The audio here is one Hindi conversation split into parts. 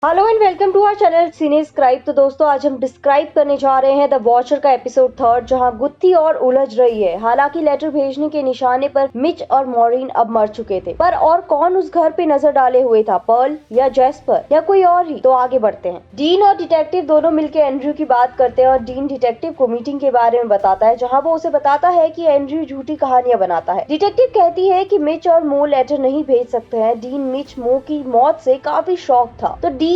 Hello and welcome to our channel Cinescribe. तो दोस्तों आज हम डिस्क्राइब करने जा रहे हैं द वॉचर का एपिसोड 3 जहां गुत्थी और उलझ रही है। हालांकि लेटर भेजने के निशाने पर मिच और मॉरीन अब मर चुके थे, पर और कौन उस घर पे नजर डाले हुए था, पर्ल या जैस्पर या कोई और ही। तो आगे बढ़ते हैं। डीन और डिटेक्टिव दोनों मिलकर एंड्रयू की बात करते हैं और डीन डिटेक्टिव को मीटिंग के बारे में बताता है जहाँ वो उसे बताता है कि एंड्रयू झूठी कहानियां बनाता है। डिटेक्टिव कहती है कि मिच और मो लेटर नहीं भेज सकते हैं। डीन मिच मो की मौत से काफी शॉक था, तो डीन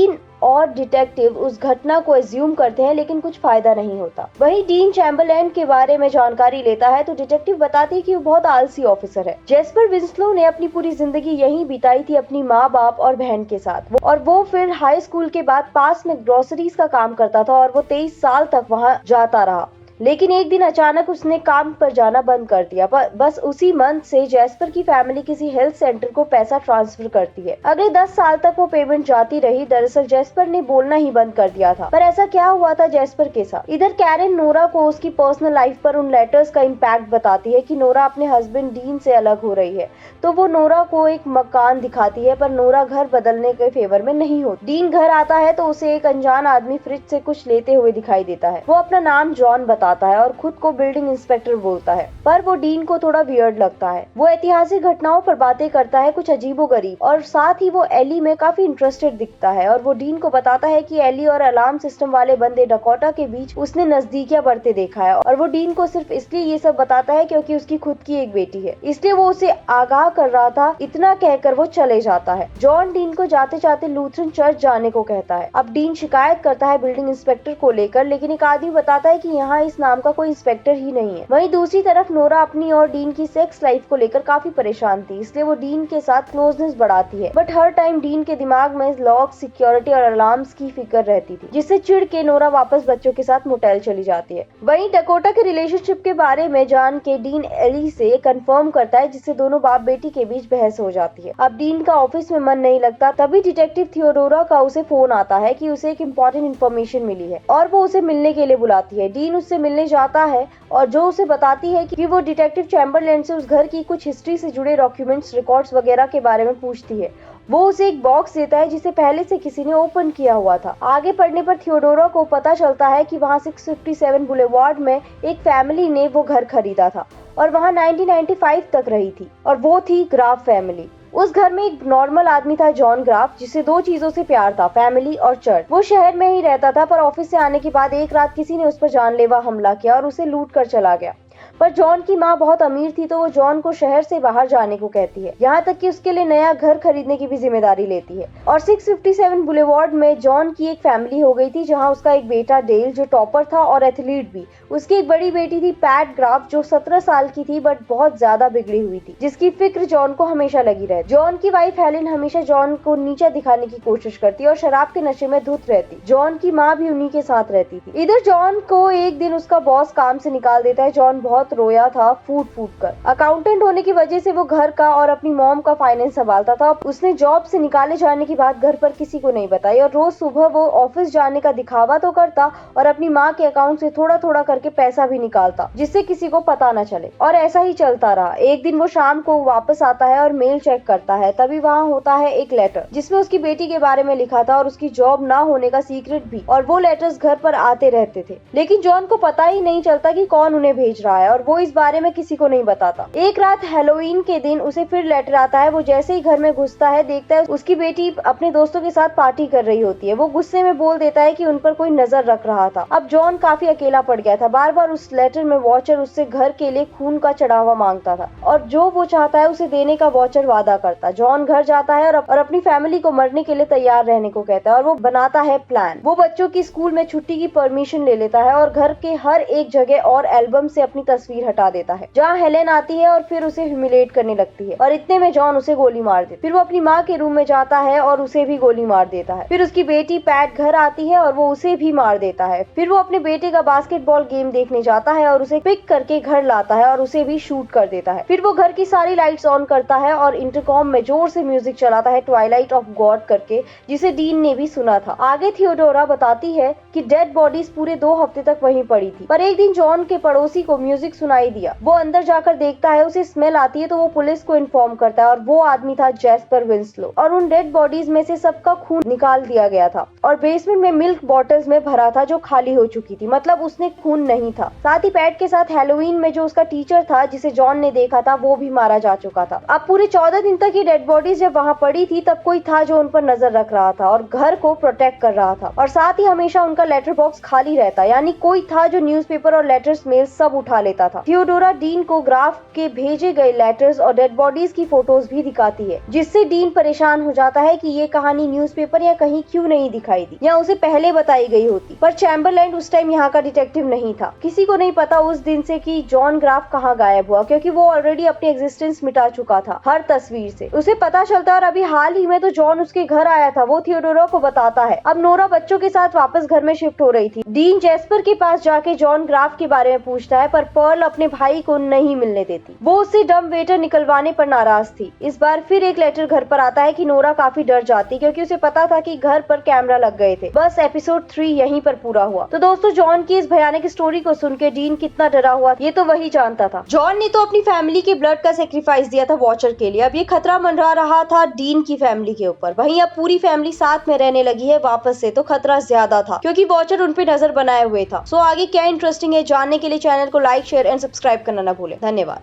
और डिटेक्टिव उस घटना को एज्यूम करते हैं, लेकिन कुछ फायदा नहीं होता। वहीं डीन चैम्बरलैंड के बारे में जानकारी लेता है तो डिटेक्टिव बताती है कि वो बहुत आलसी ऑफिसर है। जेस्पर विंस्लो ने अपनी पूरी जिंदगी यहीं बिताई थी अपनी माँ बाप और बहन के साथ, और वो फिर हाई स्कूल के बाद पास में ग्रोसरीज का काम करता था और वो 23 साल तक वहाँ जाता रहा। लेकिन एक दिन अचानक उसने काम पर जाना बंद कर दिया। बस उसी मंथ से जेस्पर की फैमिली किसी हेल्थ सेंटर को पैसा ट्रांसफर करती है। अगले 10 साल तक वो पेमेंट जाती रही। दरअसल जेस्पर ने बोलना ही बंद कर दिया था। पर ऐसा क्या हुआ था जेस्पर के साथ? इधर कैरन नोरा को उसकी पर्सनल लाइफ पर उन लेटर्स का इम्पैक्ट बताती है कि नोरा अपने हस्बैंड डीन से अलग हो रही है, तो वो नोरा को एक मकान दिखाती है, पर नोरा घर बदलने के फेवर में नहीं होती। डीन घर आता है तो उसे एक अनजान आदमी फ्रिज से कुछ लेते हुए दिखाई देता है। वो अपना नाम जॉन बताता है और खुद को बिल्डिंग इंस्पेक्टर बोलता है, पर वो डीन को थोड़ा वियर्ड लगता है। वो ऐतिहासिक घटनाओं पर बातें करता है, कुछ अजीबोगरीब, और साथ ही वो एली में काफी इंटरेस्टेड दिखता है। और वो डीन को बताता है कि एली और अलार्म सिस्टम वाले बंदे डकोटा के बीच उसने नजदीकियां बढ़ते देखा है, और वो डीन को सिर्फ इसलिए ये सब बताता है क्योंकि उसकी खुद की एक बेटी है, इसलिए वो उसे आगाह कर रहा था। इतना कहकर वो चले जाता है। जॉन डीन को जाते जाते लूथरन चर्च जाने को कहता है। अब डीन शिकायत करता है बिल्डिंग इंस्पेक्टर को लेकर, लेकिन एक आदमी बताता है कि यहाँ इस नाम का कोई इंस्पेक्टर ही नहीं है। वहीं दूसरी तरफ नोरा अपनी और डीन की सेक्स लाइफ को लेकर काफी परेशान थी, इसलिए वो डीन के साथ क्लोजनेस बढ़ाती है। बट हर टाइम डीन के दिमाग में लॉक, सिक्योरिटी और अलार्म्स की फिक्र रहती थी, जिससे चिढ़ के नोरा वापस बच्चों के साथ मोटेल चली जाती है। वहीं डकोटा के रिलेशनशिप के बारे में जान के डीन एली से कंफर्म करता है, जिससे दोनों बाप बेटी के बीच बहस हो जाती है। अब डीन का ऑफिस में मन नहीं लगता, तभी डिटेक्टिव थियोडोरा का उसे फोन आता है कि उसे एक इम्पोर्टेंट इन्फॉर्मेशन मिली है और वो उसे मिलने के लिए बुलाती है। डीन उससे मिलने जाता है और जो उसे बताती है कि वो डिटेक्टिव चैम्बरलैंड से उस घर की कुछ हिस्ट्री से जुड़े डॉक्यूमेंट्स, रिकॉर्ड्स वगैरह के बारे में पूछती है। वो उसे एक बॉक्स देता है जिसे पहले से किसी ने ओपन किया हुआ था। आगे पढ़ने पर थियोडोरा को पता चलता है कि वहाँ 657 बुलेवार्ड में एक फैमिली ने वो घर खरीदा था और वहाँ 1995 तक रही थी, और वो थी ग्राफ फैमिली। उस घर में एक नॉर्मल आदमी था, जॉन ग्राफ, जिसे दो चीजों से प्यार था, फैमिली और चर्च। वो शहर में ही रहता था, पर ऑफिस से आने के बाद एक रात किसी ने उस पर जानलेवा हमला किया और उसे लूट कर चला गया। पर जॉन की माँ बहुत अमीर थी, तो वो जॉन को शहर से बाहर जाने को कहती है, यहाँ तक कि उसके लिए नया घर खरीदने की भी जिम्मेदारी लेती है। और 657 बुलेवार्ड में जॉन की एक फैमिली हो गई थी, जहाँ उसका एक बेटा डेल जो टॉपर था और एथलीट भी। उसकी एक बड़ी बेटी थी पैट ग्राफ, जो 17 साल की थी बट बहुत ज्यादा बिगड़ी हुई थी, जिसकी फिक्र जॉन को हमेशा लगी रहती। जॉन की वाइफ हेलेन हमेशा जॉन को नीचा दिखाने की कोशिश करती और शराब के नशे में धुत रहती। जॉन की माँ भी उन्हीं के साथ रहती थी। इधर जॉन को एक दिन उसका बॉस काम से निकाल देता है। जॉन बहुत रोया था, फूट फूट कर। अकाउंटेंट होने की वजह से वो घर का और अपनी मॉम का फाइनेंस संभालता था। उसने जॉब से निकाले जाने की बात घर पर किसी को नहीं बताई, और रोज सुबह वो ऑफिस जाने का दिखावा तो करता और अपनी माँ के अकाउंट से थोड़ा थोड़ा करके पैसा भी निकालता, जिससे किसी को पता न चले। और ऐसा ही चलता रहा। एक दिन वो शाम को वापस आता है और मेल चेक करता है, तभी वहाँ होता है एक लेटर जिसमें उसकी बेटी के बारे में लिखा था और उसकी जॉब ना होने का सीक्रेट भी। और वो लेटर्स घर पर आते रहते थे, लेकिन जॉन को पता ही नहीं चलता कि कौन उन्हें भेज रहा है, और वो इस बारे में किसी को नहीं बताता। एक रात हैलोवीन के दिन उसे फिर लेटर आता है। वो जैसे ही घर में घुसता है, देखता है उसकी बेटी अपने दोस्तों के साथ पार्टी कर रही होती है। वो गुस्से में बोल देता है कि उन पर कोई नजर रख रहा था। अब जॉन काफी अकेला पड़ गया था। बार बार उस लेटर में वॉचर उससे घर के लिए खून का चढ़ावा मांगता था, और जो वो चाहता है उसे देने का वॉचर वादा करता। जॉन घर जाता है और अपनी फैमिली को मरने के लिए तैयार रहने को कहता है, और वो बनाता है प्लान। वो बच्चों की स्कूल में छुट्टी की परमिशन ले लेता है और घर के हर एक जगह और एल्बम से अपनी तस्वीर हटा देता है जहाँ हेलेन आती है, और फिर उसे ह्यूमिलेट करने लगती है। और इतने में जॉन उसे गोली मार देता। फिर वो अपनी माँ के रूम में जाता है और उसे भी गोली मार देता है। फिर उसकी बेटी पैट घर आती है और वो उसे भी मार देता है। फिर वो अपने बेटे का बास्केटबॉल गेम देखने जाता है और उसे पिक करके घर लाता है और उसे भी शूट कर देता है। फिर वो घर की सारी लाइट्स ऑन करता है और इंटरकॉम में जोर से म्यूजिक चलाता है, ट्वाइलाइट ऑफ गॉड करके, जिसे डीन ने भी सुना था। आगे थियोडोरा बताती है कि डेड बॉडीज पूरे 2 हफ्ते तक वहीं पड़ी थी। पर एक दिन जॉन के पड़ोसी को म्यूजिक सुनाई दिया। वो अंदर जाकर देखता है, उसे स्मेल आती है तो वो पुलिस को इन्फॉर्म करता है और वो आदमी था जैस्पर विंस्लो और उन डेड बॉडीज में से सबका खून निकाल दिया गया था और बेसमेंट में मिल्क बॉटल्स में भरा था जो खाली हो चुकी थी। मतलब उसने खून नहीं था। साथ ही पैट के साथ हैलोवीन में जो उसका टीचर था जिसे जॉन ने देखा था वो भी मारा जा चुका था। अब पूरे 14 दिन तक ये डेड बॉडीज जब वहाँ पड़ी थी तब कोई था जो उन पर नजर रख रहा था और घर को प्रोटेक्ट कर रहा था और साथ ही हमेशा उनका लेटर बॉक्स खाली रहता, यानी कोई था जो न्यूज़पेपर और लेटर्स मेल सब उठा लेता था। थियोडोरा डीन को ग्राफ के भेजे गए लेटर्स और डेड बॉडीज की फोटोज भी दिखाती है, जिससे डीन परेशान हो जाता है कि ये कहानी न्यूज़पेपर या कहीं क्यों नहीं दिखाई दी या उसे पहले बताई गई होती। पर चैम्बरलैंड उस टाइम यहाँ का डिटेक्टिव नहीं था। किसी को नहीं पता उस दिन से कि जॉन ग्राफ कहाँ गायब हुआ, क्योंकि वो ऑलरेडी अपनी एग्जिस्टेंस मिटा चुका था हर तस्वीर से। उसे पता चलता है और अभी हाल ही में तो जॉन उसके घर आया था, वो थियोडोरा को बताता है। अब नोरा बच्चों के साथ वापस घर में शिफ्ट हो रही थी। डीन जैस्पर के पास जाके जॉन ग्राफ के बारे में पूछता है, पर पर्ल अपने भाई को नहीं मिलने देती। वो उससे डम वेटर निकलवाने पर नाराज थी। इस बार फिर एक लेटर घर पर आता है कि नोरा काफी डर जाती, क्योंकि उसे पता था कि घर पर कैमरा लग गए थे। बस एपिसोड 3 यहीं पर पूरा हुआ। तो दोस्तों, जॉन की इस भयानक स्टोरी को सुन के डीन कितना डरा हुआ ये तो वही जानता था। जॉन ने तो अपनी फैमिली के ब्लड का सेक्रीफाइस दिया था वॉचर के लिए। अब ये खतरा मंडरा रहा था डीन की फैमिली के ऊपर। वहीं अब पूरी फैमिली साथ में रहने लगी है वापस से, तो खतरा ज्यादा था क्योंकि वॉचर उन पे नजर बनाए हुए था। सो आगे क्या इंटरेस्टिंग है जानने के लिए चैनल को लाइक, शेयर एंड सब्सक्राइब करना ना भूलें। धन्यवाद।